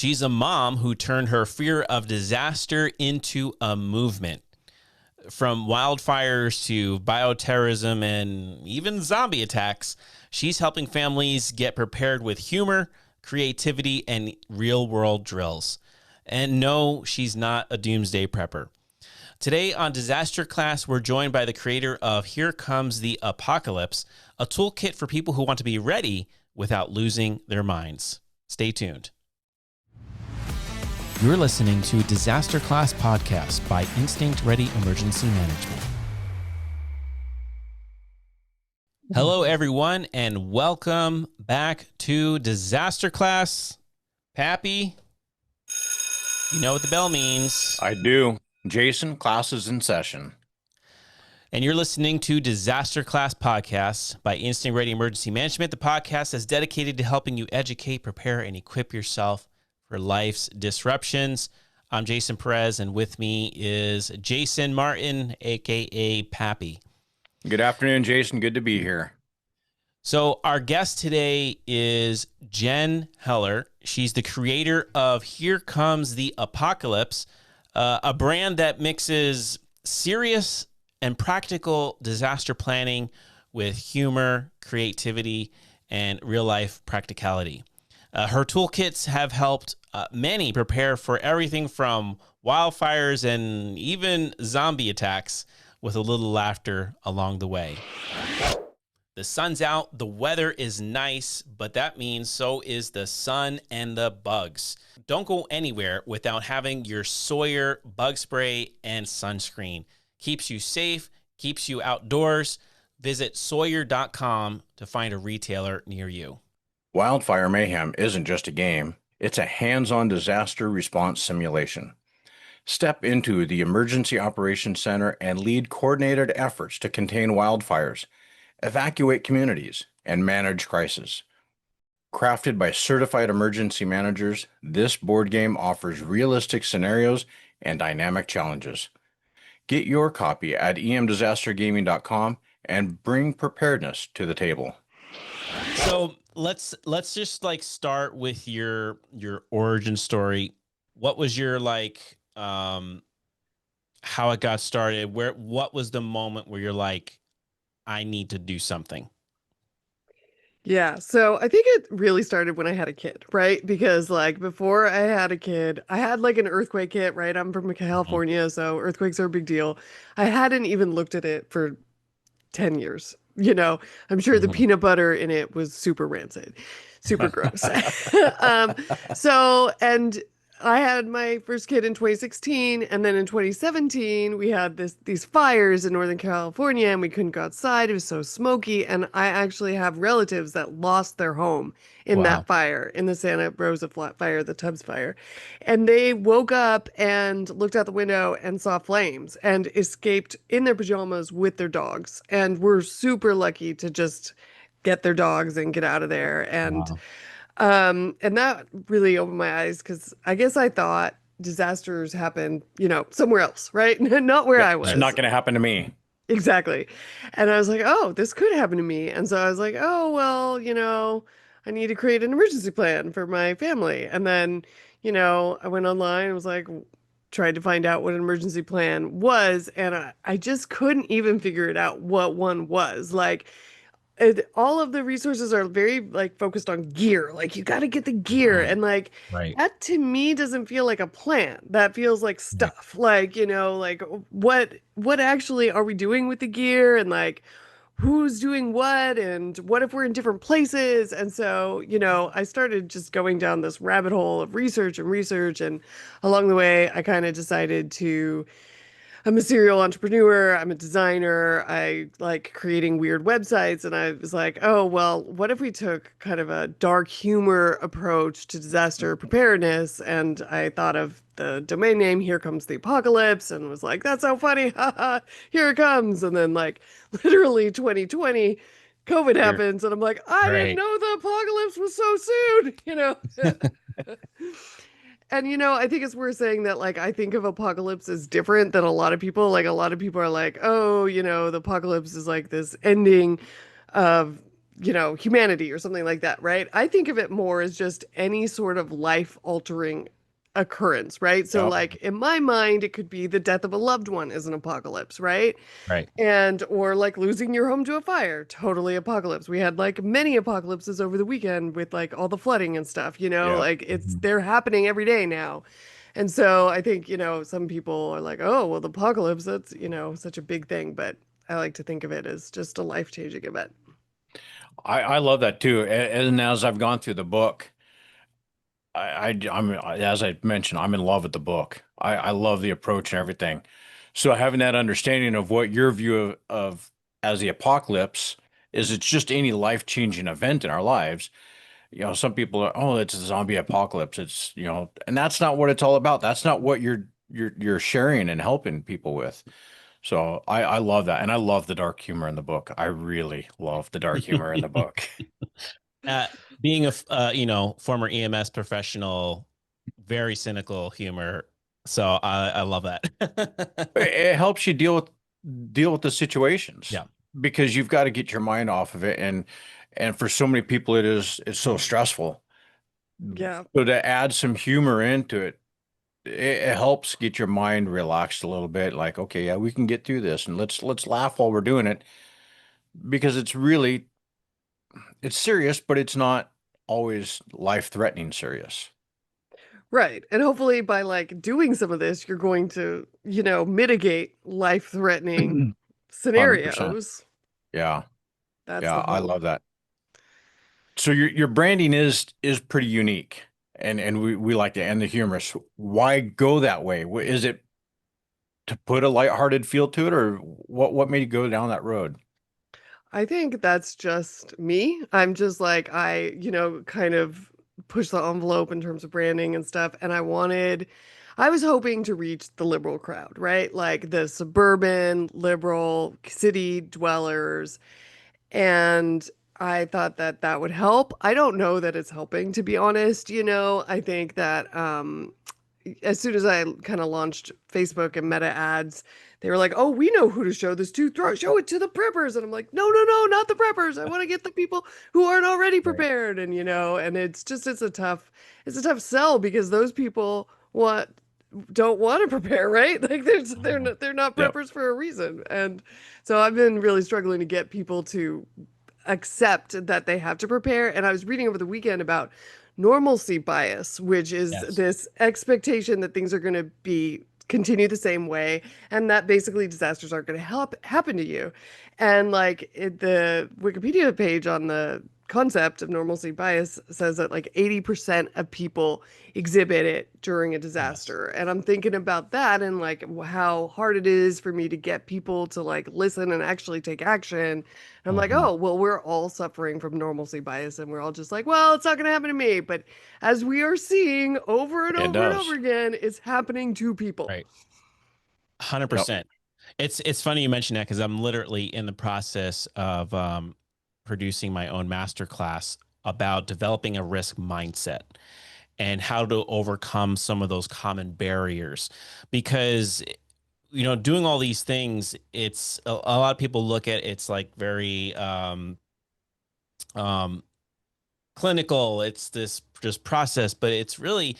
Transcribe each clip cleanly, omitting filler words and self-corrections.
She's a mom who turned her fear of disaster into a movement. From wildfires to bioterrorism and even zombie attacks, she's helping families get prepared with humor, creativity, and real-world drills. And no, she's not a doomsday prepper. Today on Disaster Class, we're joined by the creator of Here Comes the Apocalypse, a toolkit for people who want to be ready without losing their minds. Stay tuned. You're listening to DisasterClass Podcast by Instinct Ready Emergency Management. Hello, everyone, and welcome back to DisasterClass. Pappy, you know what the bell means. I do. Jason, class is in session. And you're listening to DisasterClass Podcast by Instinct Ready Emergency Management. The podcast is dedicated to helping you educate, prepare, and equip yourself for life's disruptions. I'm Jason Perez, and with me is Jason Martin, a.k.a. Pappy. Good afternoon, Jason. Good to be here. So our guest today is Jen Heller. She's the creator of Here Comes the Apocalypse, a brand that mixes serious and practical disaster planning with humor, creativity, and real-life practicality. Her toolkits have helped many prepare for everything from wildfires and even zombie attacks with a little laughter along the way. The sun's out, the weather is nice, but that means so is the sun and the bugs. Don't go anywhere without having your Sawyer bug spray and sunscreen. Keeps you safe, keeps you outdoors. Visit Sawyer.com to find a retailer near you. Wildfire Mayhem isn't just a game. It's a hands-on disaster response simulation. Step into the Emergency Operations Center and lead coordinated efforts to contain wildfires, evacuate communities, and manage crisis. Crafted by certified emergency managers, this board game offers realistic scenarios and dynamic challenges. Get your copy at emdisastergaming.com and bring preparedness to the table. So let's just start with your origin story. What was your how it got started? What was the moment where you're like, I need to do something? Yeah, so I think it really started when I had a kid, right? Because before I had a kid, I had an earthquake kit, right? I'm from California, so earthquakes are a big deal. I hadn't even looked at it for 10 years. I'm sure the peanut butter in it was super rancid, super gross. And I had my first kid in 2016, and then in 2017 we had these fires in Northern California, and we couldn't go outside. It was so smoky, and I actually have relatives that lost their home in that fire, in the Santa Rosa fire, the Tubbs fire, and they woke up and looked out the window and saw flames and escaped in their pajamas with their dogs, and were super lucky to just get their dogs and get out of there. And and that really opened my eyes, because I guess I thought disasters happen, somewhere else, right? Not where I was. It's not going to happen to me. Exactly. And I was like, oh, this could happen to me. And so I was like, oh, well, I need to create an emergency plan for my family. And then, I went online and was like, tried to find out what an emergency plan was. And I just couldn't even figure it out what one was. All of the resources are very focused on gear. You got to get the gear. And that to me doesn't feel like a plan. That feels like stuff. What actually are we doing with the gear? And who's doing what? And what if we're in different places? And so, I started just going down this rabbit hole of research. And along the way, I kind of decided I'm a serial entrepreneur. I'm a designer. I like creating weird websites. And I was like, oh, well, what if we took kind of a dark humor approach to disaster preparedness? And I thought of the domain name, Here Comes the Apocalypse, and was like, that's so funny. Haha, here it comes. And then literally 2020, COVID happens. And I'm like, I didn't know the apocalypse was so soon, And, I think it's worth saying that, I think of apocalypse as different than a lot of people. A lot of people are like, oh, the apocalypse is this ending of humanity or something like that, right? I think of it more as just any sort of life altering occurrence, right? So, Yep. like, in my mind, it could be the death of a loved one is an apocalypse, right? Right. And, or like losing your home to a fire, totally apocalypse. We had like many apocalypses over the weekend with like all the flooding and stuff, Yep. like they're happening every day now. And so I think, some people are like, oh, well, the apocalypse, that's, such a big thing. But I like to think of it as just a life-changing event. I love that too. And as I've gone through the book, I'm as I mentioned, I'm in love with the book. I love the approach and everything. So having that understanding of what your view of as the apocalypse is, it's just any life-changing event in our lives. Some people are, oh, it's a zombie apocalypse. It's, and that's not what it's all about. That's not what you're sharing and helping people with. So I love that. And I love the dark humor in the book. I really love the dark humor in the book. uh, Being a former EMS professional, very cynical humor. So I love that. It helps you deal with the situations Yeah. because you've got to get your mind off of it. And for so many people, it's so stressful. Yeah. So to add some humor into it, it helps get your mind relaxed a little bit. Like, okay, yeah, we can get through this, and let's laugh while we're doing it because it's serious, but it's not always life-threatening serious. Right. And hopefully by like doing some of this, you're going to, mitigate life-threatening 100%. scenarios. Yeah. That's Yeah, the I hope. love that. So your branding is pretty unique, and we like to end the humorous. Why go that way? Is it to put a lighthearted feel to it, or what made you go down that road? I think that's just me. I'm just like, kind of push the envelope in terms of branding and stuff. And I was hoping to reach the liberal crowd, right? Like the suburban, liberal city dwellers. And I thought that that would help. I don't know that it's helping, to be honest. I think that as soon as I kind of launched Facebook and Meta ads, they were like, "Oh, we know who to show this to. Show it to the preppers." And I'm like, "No, no, no, not the preppers. I want to get the people who aren't already Right. prepared." And and it's a tough sell because those people don't want to prepare, right? Like they're not Yep. preppers for a reason. And so I've been really struggling to get people to accept that they have to prepare. And I was reading over the weekend about normalcy bias, which is Yes. this expectation that things are going to be continue the same way and that basically disasters aren't going to happen to you. And like the Wikipedia page on the concept of normalcy bias says that like 80% of people exhibit it during a Yes. disaster. And I'm thinking about that and like how hard it is for me to get people to like listen and actually take action. And I'm like, Mhm. oh, well, we're all suffering from normalcy bias and we're all just like, well, it's not going to happen to me. But as we are seeing over and It over and over does. again, it's happening to people. Right. Yep. 100%. It's funny you mention that because I'm literally in the process of producing my own masterclass about developing a risk mindset and how to overcome some of those common barriers. Because doing all these things, it's a lot of people look at it's like very um, clinical. It's this just process, but it's really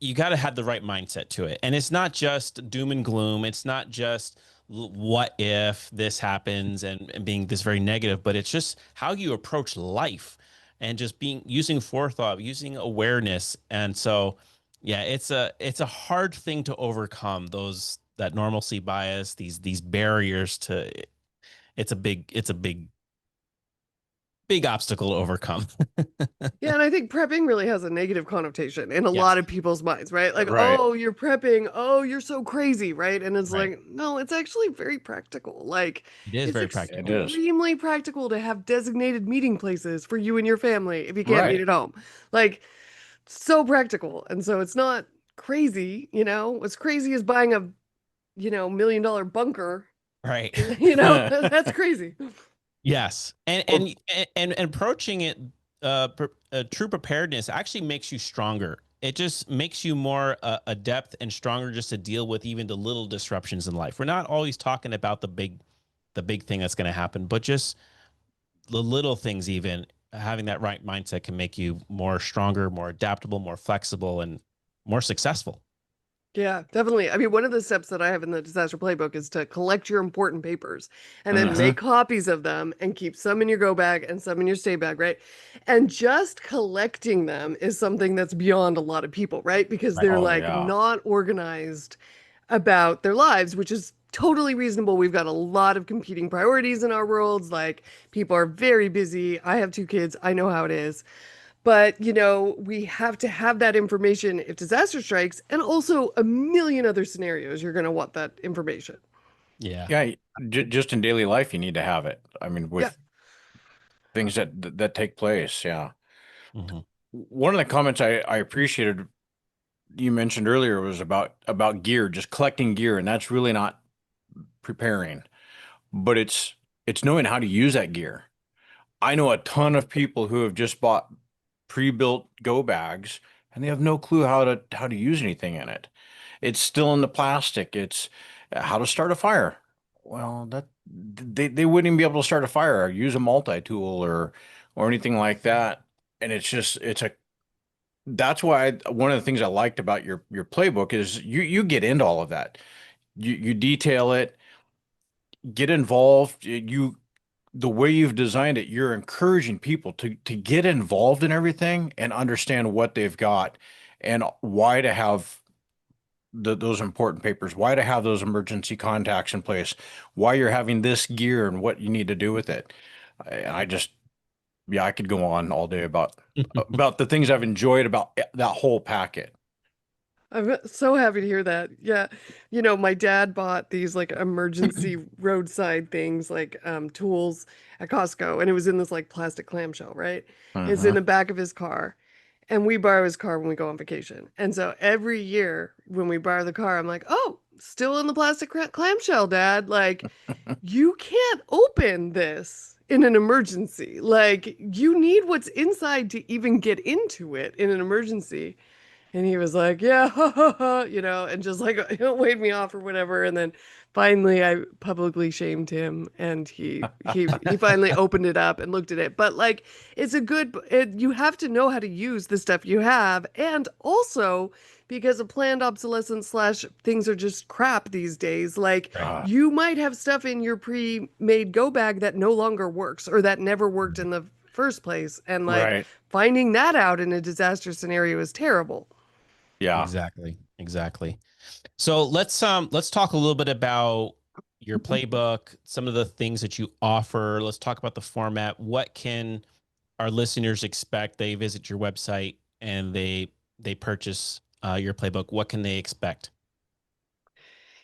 you got to have the right mindset to it. And it's not just doom and gloom. It's not just what if this happens and being this very negative, but it's just how you approach life and just being using forethought, using awareness. And so, yeah, it's a hard thing to overcome that normalcy bias, these barriers to it's a big obstacle to overcome. Yeah, and I think prepping really has a negative connotation in a Yes. lot of people's minds, right? Like, Right. oh, you're prepping. Oh, you're so crazy, right? And it's Right. like, no, it's actually very practical. Like, It is it's very It practical. is. extremely practical to have designated meeting places for you and your family if you can't meet Right. at home. Like, so practical. And so it's not crazy. What's crazy is buying a, $1 million bunker. Right. That's crazy. Yes, and Well, approaching it, true preparedness actually makes you stronger. It just makes you more adept and stronger just to deal with even the little disruptions in life. We're not always talking about the big thing that's going to happen, but just the little things, even having that right mindset can make you more stronger, more adaptable, more flexible, and more successful. Yeah, definitely. I mean, one of the steps that I have in the disaster playbook is to collect your important papers and then Mm-hmm. make copies of them and keep some in your go bag and some in your stay bag, right? And just collecting them is something that's beyond a lot of people, right? Because Right. they're Oh like yeah. not organized about their lives, which is totally reasonable. We've got a lot of competing priorities in our worlds. Like people are very busy. I have two kids. I know how it is. But, we have to have that information if disaster strikes, and also a million other scenarios you're going to want that information. Yeah. Yeah, just in daily life, you need to have it. I mean, Yeah. with things that take place. Yeah. Mhm. One of the comments I appreciated you mentioned earlier was about gear, just collecting gear, and that's really not preparing, but it's knowing how to use that gear. I know a ton of people who have just bought pre-built go bags and they have no clue how to use anything in it. It's still in the plastic. It's how to start a fire. Well, that they wouldn't even be able to start a fire or use a multi-tool or anything like that. And it's a that's why one of the things I liked about your playbook is you get into all of that. You detail it, get involved. The way you've designed it, you're encouraging people to get involved in everything and understand what they've got and why to have those important papers, why to have those emergency contacts in place, why you're having this gear and what you need to do with it. I just, yeah, I could go on all day about the things I've enjoyed about that whole packet. I'm so happy to hear that. Yeah. My dad bought these like emergency roadside things, like tools at Costco, and it was in this like plastic clamshell, right? It's in Hmm. the back of his car. And we borrow his car when we go on vacation. And so every year when we borrow the car, I'm like, oh, still in the plastic clamshell, Dad. Like, you can't open this in an emergency. Like, you need what's inside to even get into it in an emergency. And he was like, yeah, ha, ha, ha, and just like waved me off or whatever. And then finally I publicly shamed him and he finally opened it up and looked at it. But like you have to know how to use the stuff you have. And also because of planned obsolescence slash things are just crap these days, like Uh, you might have stuff in your pre-made go bag that no longer works or that never worked in the first place. And like right. finding that out in a disaster scenario is terrible. Yeah. Exactly. Exactly. So let's talk a little bit about your playbook, some of the things that you offer. Let's talk about the format. What can our listeners expect? They visit your website and they purchase your playbook. What can they expect?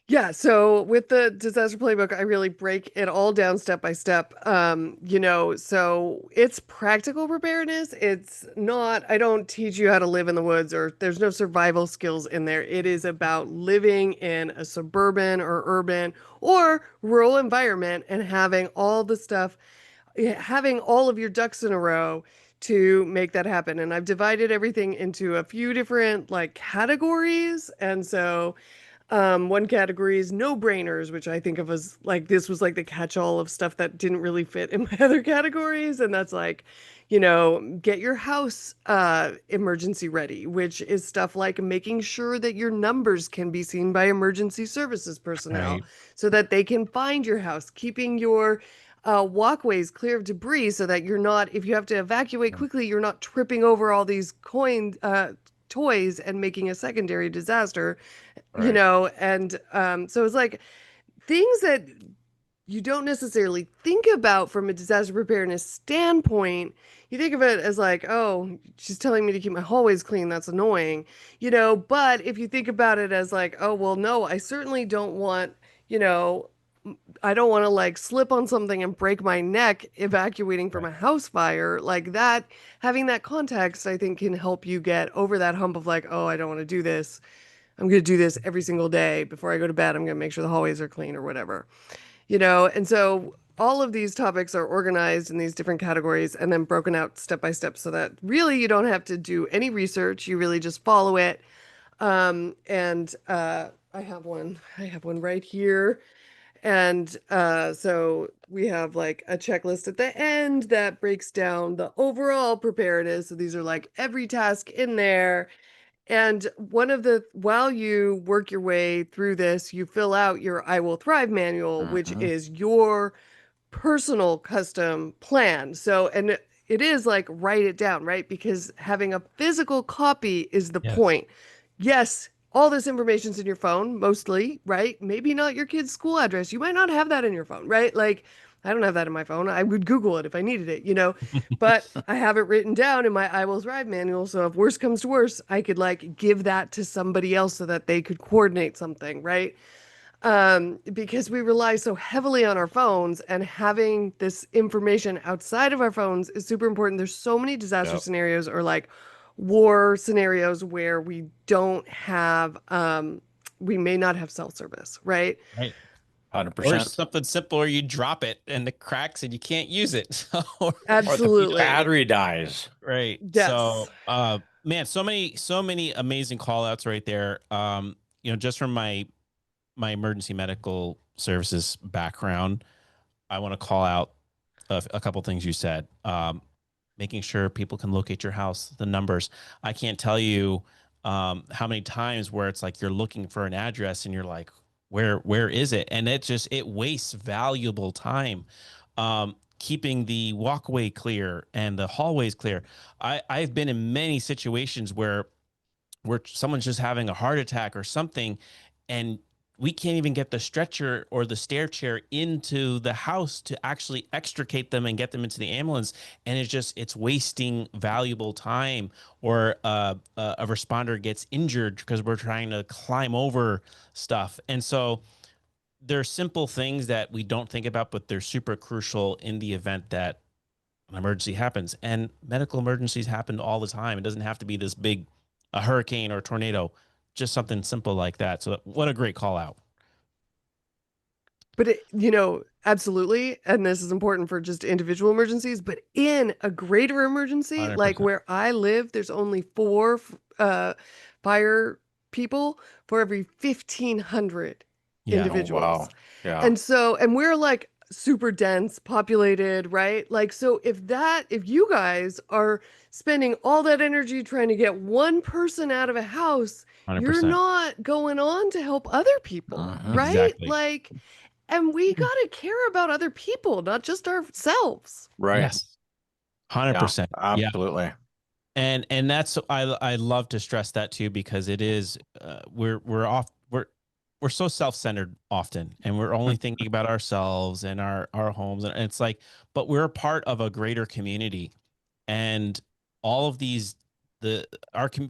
Yeah, so with the disaster playbook, I really break it all down step by step. So it's practical preparedness. It's not, I don't teach you how to live in the woods or there's no survival skills in there. It is about living in a suburban or urban or rural environment and having all of your ducks in a row to make that happen. And I've divided everything into a few different like categories. And so one category is no-brainers, which I think of as like this was like the catch-all of stuff that didn't really fit in my other categories. And that's like, get your house emergency ready, which is stuff like making sure that your numbers can be seen by emergency services personnel Right. so that they can find your house, keeping your walkways clear of debris so that you're not, if you have to evacuate quickly, you're not tripping over all these toys and making a secondary disaster, Right. and so it's like things that you don't necessarily think about from a disaster preparedness standpoint. You think of it as like, oh, she's telling me to keep my hallways clean. That's annoying, But if you think about it as like, oh, well, no, I certainly don't want, you know, I don't want to like slip on something and break my neck evacuating from Right. a house fire like that. Having that context, I think, can help you get over that hump of like, oh, I don't want to do this. I'm going to do this every single day before I go to bed. I'm going to make sure the hallways are clean or whatever, And so all of these topics are organized in these different categories and then broken out step by step so that really you don't have to do any research. You really just follow it. And I have one right here. And so we have like a checklist at the end that breaks down the overall preparedness. So these are like every task in there. And while you work your way through this, you fill out your I Will Thrive manual, which is your personal custom plan. So, and it is like write it down, right? Because having a physical copy is the point. Yes, all this information's in your phone, mostly, right? Maybe not your kid's school address. You might not have that in your phone, right? Like, I don't have that in my phone. I would Google it if I needed it, but I have it written down in my I Will Thrive manual. So if worse comes to worse, I could like give that to somebody else so that they could coordinate something, right? Because we rely so heavily on our phones, and having this information outside of our phones is super important. There's so many disaster scenarios or like war scenarios where we don't have, we may not have cell service, right? Right. 100%. Or something simple, or you drop it and it cracks and you can't use it. Absolutely. Or the battery dies. Right. Yes. So, man, so many amazing call outs right there. Just from my emergency medical services background, I want to call out a couple things you said. Making sure people can locate your house, the numbers. I can't tell you how many times where it's like you're looking for an address and you're like, where is it? And it wastes valuable time. Keeping the walkway clear and the hallways clear. I've been in many situations where someone's just having a heart attack or something, and we can't even get the stretcher or the stair chair into the house to actually extricate them and get them into the ambulance. And it's wasting valuable time. Or a responder gets injured because we're trying to climb over stuff. And so there's simple things that we don't think about, but they're super crucial in the event that an emergency happens. And medical emergencies happen all the time. It doesn't have to be this big, a hurricane or a tornado, just something simple like that. So what a great call out. But absolutely. And this is important for just individual emergencies, but in a greater emergency, 100%. like where I live, there's only 4 fire people for every 1,500 individuals. Oh, wow. Yeah. And we're like super dense populated, right? Like, so if you guys are spending all that energy trying to get one person out of a house, 100%. you're not going on to help other people, right? Exactly. Like, and we got to care about other people, not just ourselves. Right. Yes. 100%. Yeah, absolutely. And that's, I love to stress that too, because it is, we're so self-centered often, and we're only thinking about ourselves and our homes. And it's like, but we're a part of a greater community, and all of these,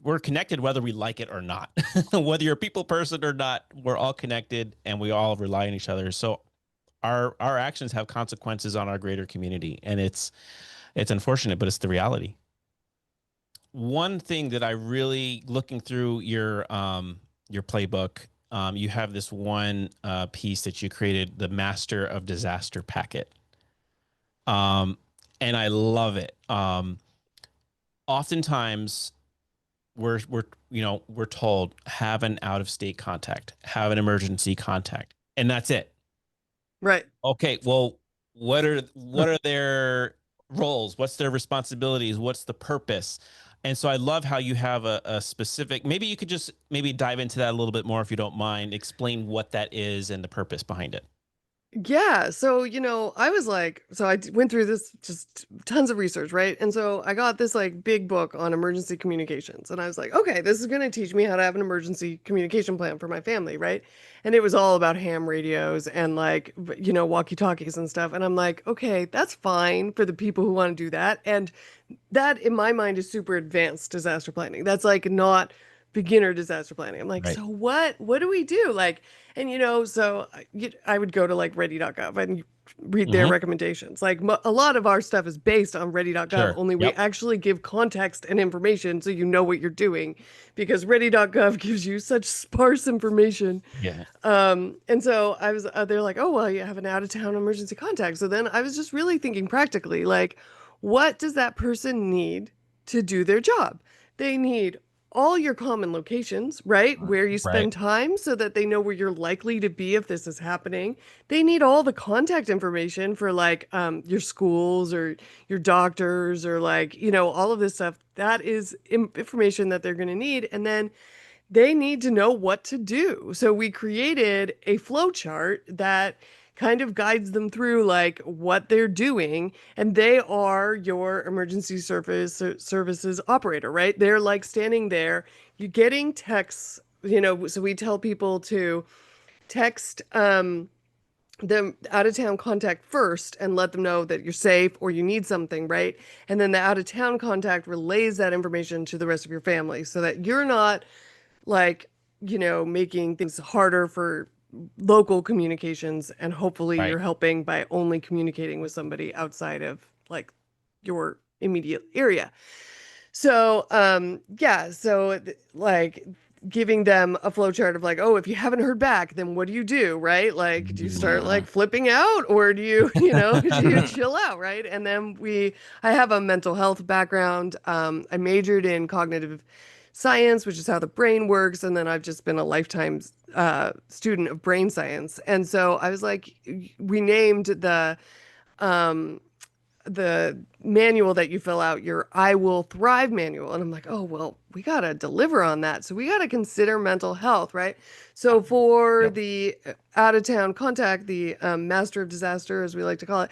we're connected, whether we like it or not. Whether you're a people person or not, we're all connected and we all rely on each other. So our actions have consequences on our greater community, and it's unfortunate, but it's the reality. One thing that I really, looking through your playbook, you have this one piece that you created, the Master of Disaster packet. And I love it. Oftentimes we're told, have an out-of-state contact, have an emergency contact, and that's it. Right. Okay. Well, what are their roles? What's their responsibilities? What's the purpose? And so I love how you have a specific, maybe you could just dive into that a little bit more, if you don't mind, explain what that is and the purpose behind it. Yeah. So, I was like, so I went through this, just tons of research, right? And so I got this like big book on emergency communications. And I was like, okay, this is going to teach me how to have an emergency communication plan for my family, right? And it was all about ham radios and like, walkie-talkies and stuff. And I'm like, okay, that's fine for the people who want to do that. And that, in my mind, is super advanced disaster planning. That's like not beginner disaster planning. I'm like, Right. so what do we do? Like, and so I would go to like ready.gov and read their recommendations. Like a lot of our stuff is based on ready.gov, Sure. only we actually give context and information so you know what you're doing, because ready.gov gives you such sparse information. Yeah. And so I was, they're like, oh, well, you have an out of town emergency contact. So then I was just really thinking practically, like, what does that person need to do their job? They need all your common locations, right? Where you Right. spend time so that they know where you're likely to be if this is happening. They need all the contact information for like your schools or your doctors or like, all of this stuff. That is information that they're going to need. And then they need to know what to do. So we created a flow chart that kind of guides them through like what they're doing, and they are your emergency services operator, right? They're like standing there, you're getting texts, so we tell people to text the out of town contact first and let them know that you're safe or you need something, right? And then the out of town contact relays that information to the rest of your family so that you're not like, making things harder for local communications. And hopefully Right. you're helping by only communicating with somebody outside of like your immediate area. So, yeah, so like giving them a flow chart of like, oh, if you haven't heard back, then what do you do, right? Like, do you start Mhm. like flipping out or do you, do you chill out, right? And then I have a mental health background. I majored in cognitive science, which is how the brain works. And then I've just been a lifetime student of brain science. And so I was like, we named um, the manual that you fill out your I Will Thrive manual. And I'm like, oh, well, we got to deliver on that. So we got to consider mental health, right? So for Yep. the out of town contact, the master of disaster, as we like to call it,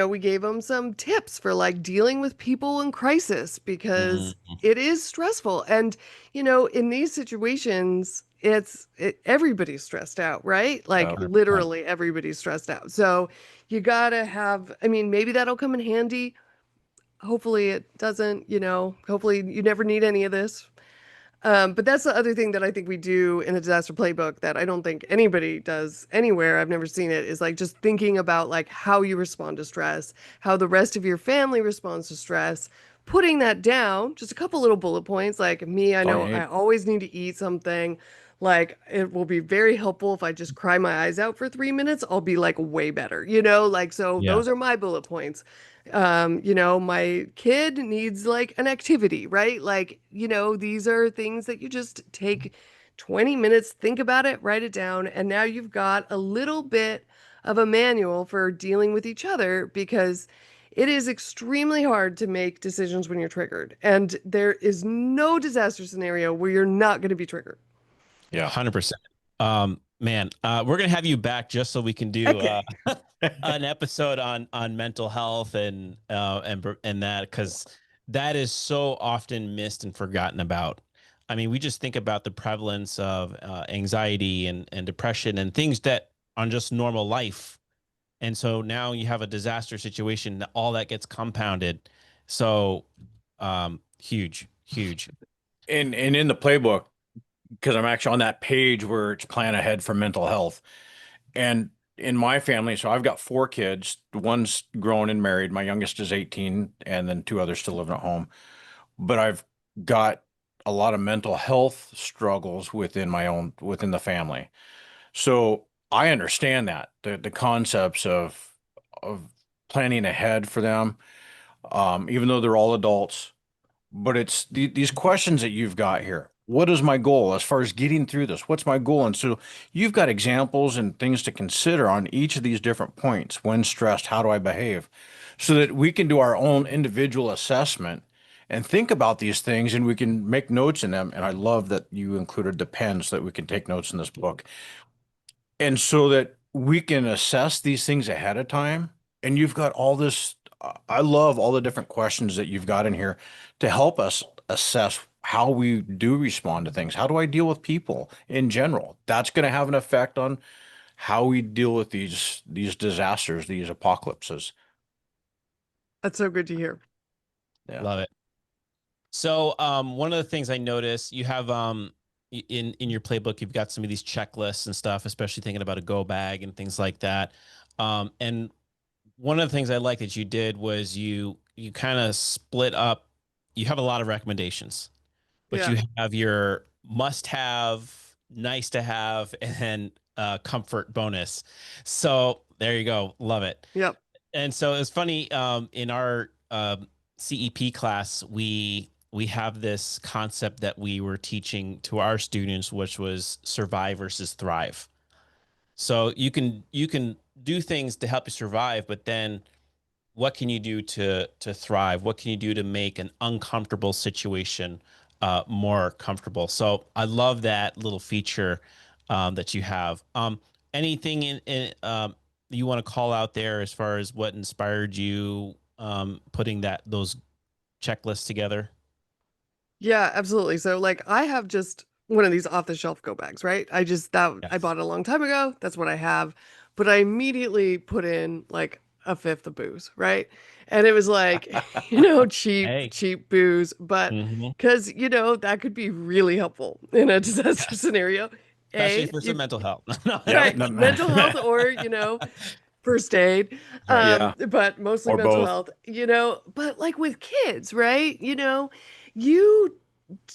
we gave them some tips for like dealing with people in crisis because Mhm. it is stressful. And, in these situations, everybody's stressed out, right? Like 100%. literally everybody's stressed out. So you gotta have, I mean, maybe that'll come in handy. Hopefully it doesn't, hopefully you never need any of this. But that's the other thing that I think we do in the disaster playbook that I don't think anybody does anywhere. I've never seen it is like just thinking about like how you respond to stress, how the rest of your family responds to stress, putting that down, just a couple little bullet points. Like me, I That's all know you I need. always need to eat something. Like it will be very helpful if I just cry my eyes out for 3 minutes. I'll be like way better, like so Yeah. those are my bullet points. My kid needs like an activity, right? Like, these are things that you just take 20 minutes, think about it, write it down, and now you've got a little bit of a manual for dealing with each other because it is extremely hard to make decisions when you're triggered. And there is no disaster scenario where you're not going to be triggered. Yeah. 100%. Man, we're gonna have you back just so we can do Okay. an episode on mental health and that because that is so often missed and forgotten about. I mean, we just think about the prevalence of anxiety and depression and things that on just normal life, and so now you have a disaster situation that all that gets compounded. So, huge, huge. And in the playbook, because I'm actually on that page where it's plan ahead for mental health. And in my family, so I've got four kids. One's grown and married. My youngest is 18, and then two others still living at home. But I've got a lot of mental health struggles within the family. So I understand that the concepts of planning ahead for them, even though they're all adults. But it's these questions that you've got here. What is my goal as far as getting through this? What's my goal? And so you've got examples and things to consider on each of these different points. When stressed, how do I behave? So that we can do our own individual assessment and think about these things and we can make notes in them. And I love that you included the pen so that we can take notes in this book. And so that we can assess these things ahead of time. And you've got all this, I love all the different questions that you've got in here to help us assess how we do respond to things. How do I deal with people in general? That's going to have an effect on how we deal with these disasters, these apocalypses. That's so good to hear. Yeah. Love it. So, one of the things I noticed you have in your playbook, you've got some of these checklists and stuff, especially thinking about a go bag and things like that. And one of the things I like that you did was you kind of split up. You have a lot of recommendations, but Yeah. you have your must have, nice to have, and then comfort bonus. So there you go. Love it. Yep. And so it's funny in our CEP class, we we have this concept that we were teaching to our students, which was survive versus thrive. So you can do things to help you survive, but then what can you do to thrive? What can you do to make an uncomfortable situation more comfortable? So I love that little feature that you have. Anything in you want to call out there as far as what inspired you putting those checklists together? Yeah, absolutely. So like I have just one of these off the shelf go bags, right? I Yes. bought it a long time ago. That's what I have. But I immediately put in like a fifth of booze, right? And it was like, Hey. cheap booze, but Hmm. because, that could be really helpful in a disaster Yes. scenario. Especially A, for some you mental health. No. Yep. right, mental health or, first aid, Right. Yeah. but mostly Or mental both. health, but like with kids, right? You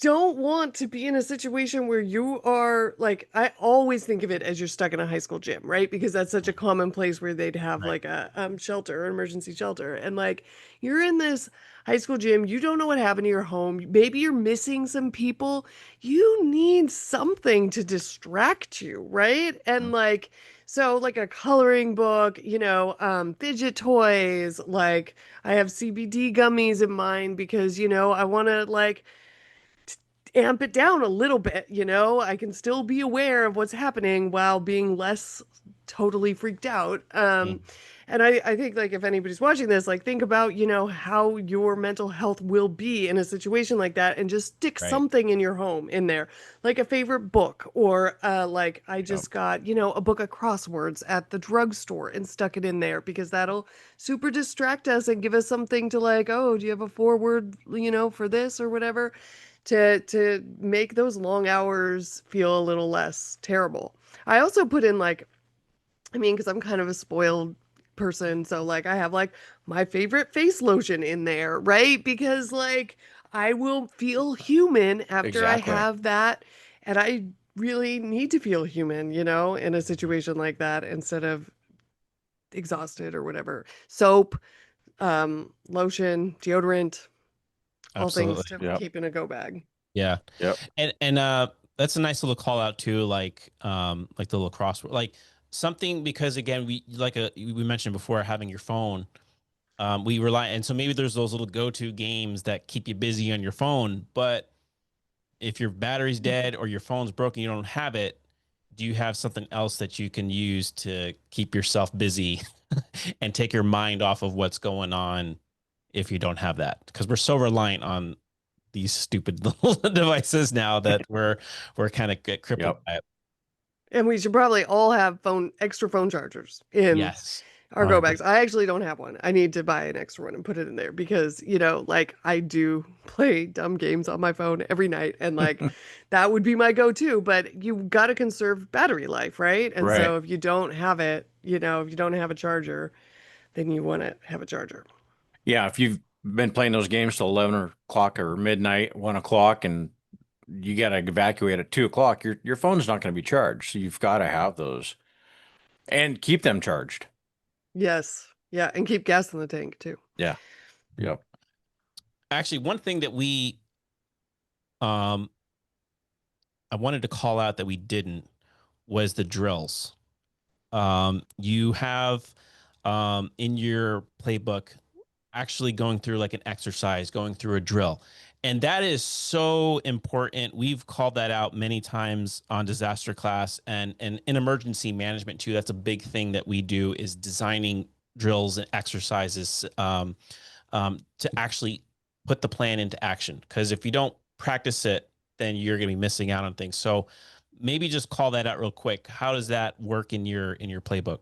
don't want to be in a situation where you are like, I always think of it as you're stuck in a high school gym, right? Because that's such a common place where they'd have Right. like a shelter, an emergency shelter. And like you're in this high school gym, you don't know what happened to your home. Maybe you're missing some people. You need something to distract you, right? And like, so like a coloring book, fidget toys, like I have CBD gummies in mine because, I want to like amp it down a little bit, I can still be aware of what's happening while being less totally freaked out. Mm. And I think like if anybody's watching this, like think about, how your mental health will be in a situation like that and just stick Right. something in your home in there, like a favorite book or like I Yep. just got, a book of crosswords at the drugstore and stuck it in there because that'll super distract us and give us something to like, oh, do you have a forward, for this or whatever? To make those long hours feel a little less terrible. I also put in like, I mean, because I'm kind of a spoiled person, so like I have like my favorite face lotion in there, right? Because like I will feel human after I Exactly. have that, and I really need to feel human, in a situation like that instead of exhausted or whatever. Soap, lotion, deodorant, all things Absolutely. to Yep. keep in a go bag. Yeah. Yep. And that's a nice little call out too, like the lacrosse, like something because again, we mentioned before having your phone. We rely, and so maybe there's those little go-to games that keep you busy on your phone, but if your battery's dead or your phone's broken, you don't have it, do you have something else that you can use to keep yourself busy and take your mind off of what's going on if you don't have that? Because we're so reliant on these stupid little devices now that we're kind of get crippled Yep. by it. And we should probably all have extra phone chargers in Yes. our go bags. 100%. I actually don't have one. I need to buy an extra one and put it in there because, like I do play dumb games on my phone every night and like that would be my go-to, but you got to conserve battery life, right? And Right. so if you don't have it, if you don't have a charger, then you want to have a charger. Yeah. If you've been playing those games till 11 o'clock or midnight, 1 o'clock, and you got to evacuate at 2 o'clock, your phone's not going to be charged. So you've got to have those and keep them charged. Yes. Yeah, and keep gas in the tank too. Yeah. Yep. Actually, one thing that we um I wanted to call out that we didn't was the drills. You have in your playbook actually going through like an exercise, going through a drill. And that is so important. We've called that out many times on Disaster Class and in emergency management too. That's a big thing that we do is designing drills and exercises to actually put the plan into action. Because if you don't practice it, then you're going to be missing out on things. So maybe just call that out real quick. How does that work in your playbook?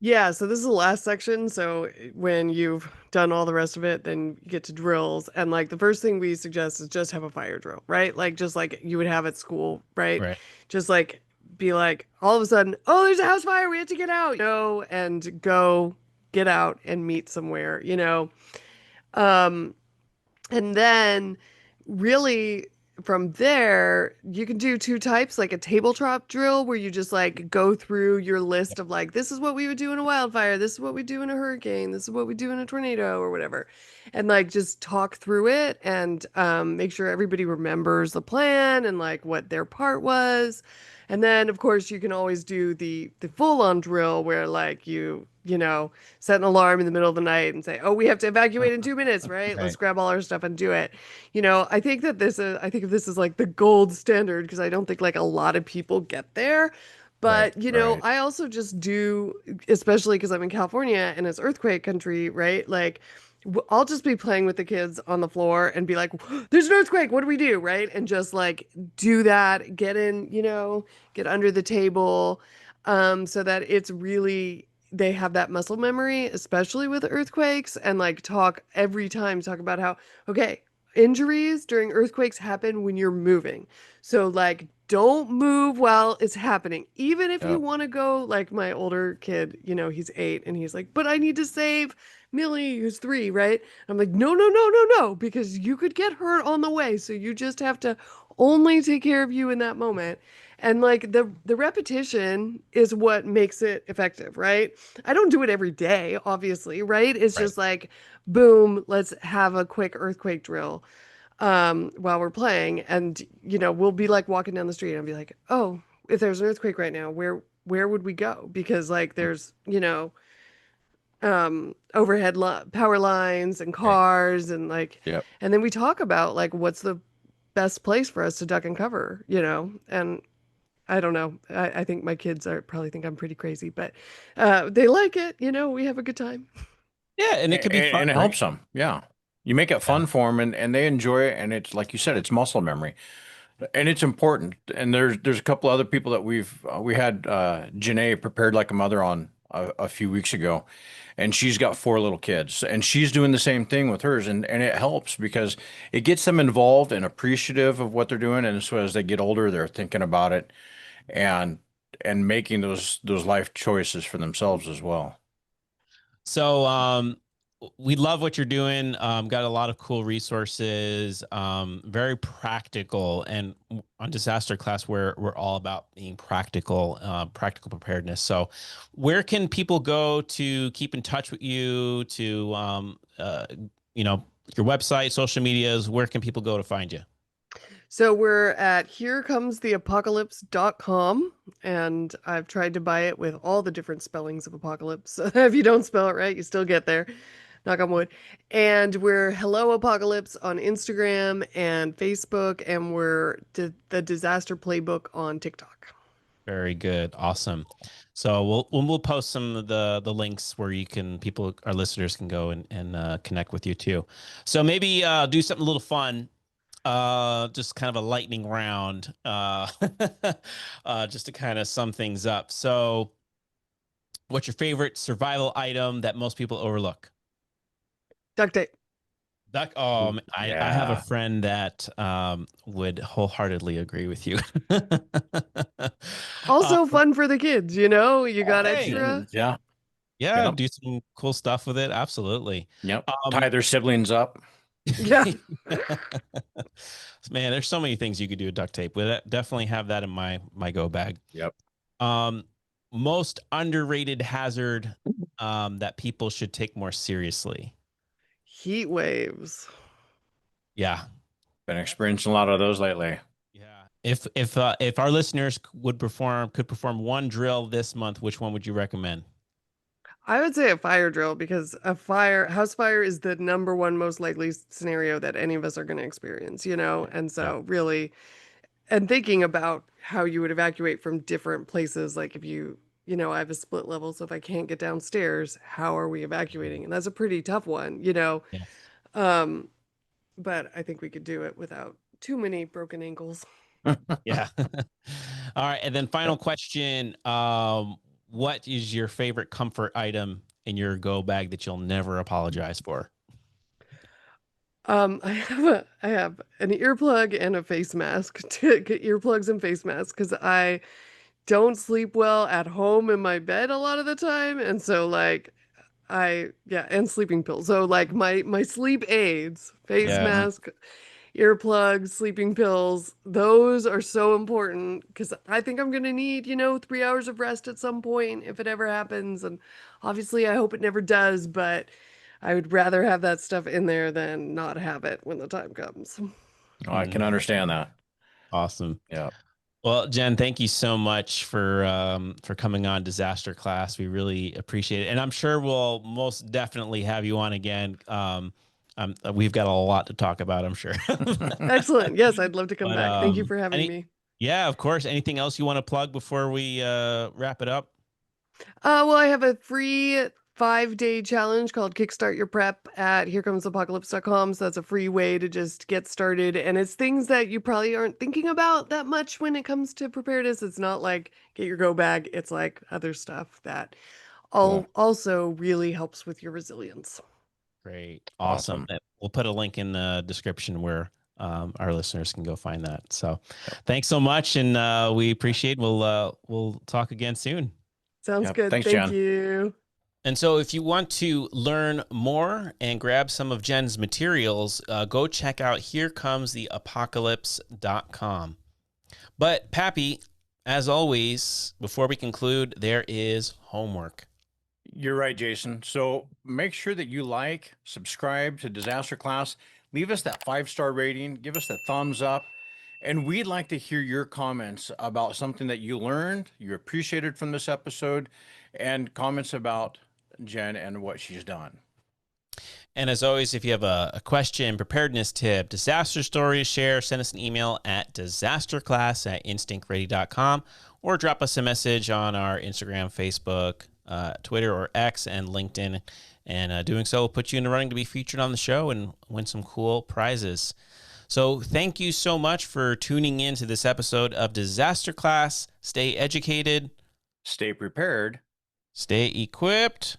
Yeah, so this is the last section. So when you've done all the rest of it, then you get to drills. And like the first thing we suggest is just have a fire drill, right? Like just like you would have at school, right? Right. Just like be like all of a sudden, oh, there's a house fire, we have to get out, and go get out and meet somewhere. Um, and then really from there, you can do two types, like a tabletop drill where you just like go through your list of like, this is what we would do in a wildfire, this is what we do in a hurricane, this is what we do in a tornado or whatever. And like just talk through it and make sure everybody remembers the plan and like what their part was. And then of course you can always do the full on drill where like you set an alarm in the middle of the night and say, "Oh, we have to evacuate in 2 minutes, right? Let's Right. grab all our stuff and do it." I think of this as like the gold standard because I don't think like a lot of people get there. Right, But, right. I also just do, especially because I'm in California and it's earthquake country, right? Like, I'll just be playing with the kids on the floor and be like, there's an earthquake. What do we do? Right. And just like do that, get in, get under the table, so that it's really, they have that muscle memory, especially with earthquakes, and like talk about how, okay, injuries during earthquakes happen when you're moving. So like don't move while it's happening. Even if you Yep. want to go, like my older kid, he's 8 and he's like, but I need to save Millie, who's 3, right? I'm like, no, no, no, no, no, because you could get hurt on the way. So you just have to only take care of you in that moment. And like the repetition is what makes it effective, right? I don't do it every day, obviously, right? It's Right. just like, boom, let's have a quick earthquake drill while we're playing. And, we'll be like walking down the street and I'll be like, oh, if there's an earthquake right now, where would we go? Because like there's, overhead power lines and Right. cars and like, Yep. and then we talk about like what's the best place for us to duck and cover, and I don't know. I think my kids are probably think I'm pretty crazy, but they like it. We have a good time. Yeah, and it could be fun, And it right? helps them. Yeah. You make it Yeah. fun for them and they enjoy it. And it's like you said, it's muscle memory. And it's important. And there's a couple other people that we had Janae prepared like a mother on a few weeks ago, and she's got 4 little kids, and she's doing the same thing with hers, and it helps because it gets them involved and appreciative of what they're doing, and so as they get older, they're thinking about it and making those life choices for themselves as well. So we love what you're doing. Got a lot of cool resources, very practical. And on Disaster Class, we're all about being practical, practical preparedness. So where can people go to keep in touch with you, to you know, your website, social medias? Where can people go to find you? So we're at herecomestheapocalypse.com, and I've tried to buy it with all the different spellings of apocalypse. So if you don't spell it right, you still get there. Knock on wood. And we're Hello Apocalypse on Instagram and Facebook, and we're the Disaster Playbook on TikTok. Very good. Awesome. So we'll post some of the links where you can our listeners can go and connect with you too. So maybe do something a little fun. Just kind of a lightning round. Just to kind of sum things up. So what's your favorite survival item that most people overlook? Duct tape. Duck. I have a Yeah. friend that would wholeheartedly agree with you. Also Um, fun for the kids, you got hey, extra. Yeah. yeah, Yep. do some cool stuff with it. Absolutely. Yep. Tie Um, their siblings up. Yeah. man, there's so many things you could do with duct tape. With it, definitely have that in my go bag. Yep. Um, most underrated hazard that people should take more seriously. Heat waves. Yeah, Been experiencing a lot of those lately. yeah. If our listeners could perform one drill this month, which one would you recommend? I would say a fire drill because house fire is the number one most likely scenario that any of us are going to experience, And Yeah. so really, and thinking about how you would evacuate from different places, like if I have a split level, so if I can't get downstairs, how are we evacuating? And that's a pretty tough one. Yeah. Um, but I think we could do it without too many broken ankles. Yeah. All right. And then final Yep. question. What is your favorite comfort item in your go bag that you'll never apologize for? I have an earplug and a face mask to get earplugs and face masks because I don't sleep well at home in my bed a lot of the time, and so like and sleeping pills. So like my sleep aids, face Yeah. Mhm. mask, earplugs, sleeping pills. Those are so important because I think I'm going to need, 3 hours of rest at some point if it ever happens. And obviously, I hope it never does, but I would rather have that stuff in there than not have it when the time comes. Oh, I can understand that. Awesome. Yeah. Well, Jen, thank you so much for coming on Disaster Class. We really appreciate it, and I'm sure we'll most definitely have you on again. We've got a lot to talk about, I'm sure. Excellent. Yes, I'd love to come But, back. Thank you for having me. Yeah, of course. Anything else you want to plug before we wrap it up? Well, I have a free 5-day challenge called Kickstart Your Prep at herecomesapocalypse.com. So that's a free way to just get started. And it's things that you probably aren't thinking about that much when it comes to preparedness. It's not like get your go bag. It's like other stuff that also really helps with your resilience. Great. Awesome. We'll put a link in the description where our listeners can go find that. So thanks so much. And we appreciate, we'll talk again soon. Sounds good. Thanks, Thank Jen. you. And so if you want to learn more and grab some of Jen's materials, go check out herecomesapocalypse.com. But Pappy, as always, before we conclude, there is homework. You're right, Jason. So make sure that you subscribe to Disaster Class, leave us that 5-star rating, give us that thumbs up. And we'd like to hear your comments about something that you learned, you appreciated from this episode, and comments about Jen and what she's done. And as always, if you have a question, preparedness tip, disaster story to share, send us an email at disasterclass@instinctready.com or drop us a message on our Instagram, Facebook, Twitter, or X, and LinkedIn. And doing so will put you in the running to be featured on the show and win some cool prizes. So thank you so much for tuning in to this episode of Disaster Class. Stay educated. Stay prepared. Stay equipped.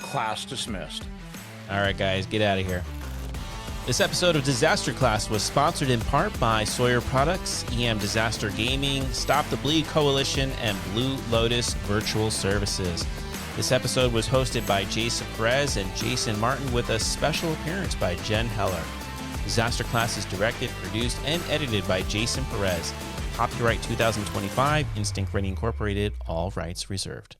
Class dismissed. All right, guys, get out of here. This episode of Disaster Class was sponsored in part by Sawyer Products, EM Disaster Gaming, Stop the Bleed Coalition, and Blue Lotus Virtual Services. This episode was hosted by Jason Perez and Jason Martin with a special appearance by Jen Heller. Disaster Class is directed, produced, and edited by Jason Perez. Copyright 2025, Instinct Ready Incorporated, all rights reserved.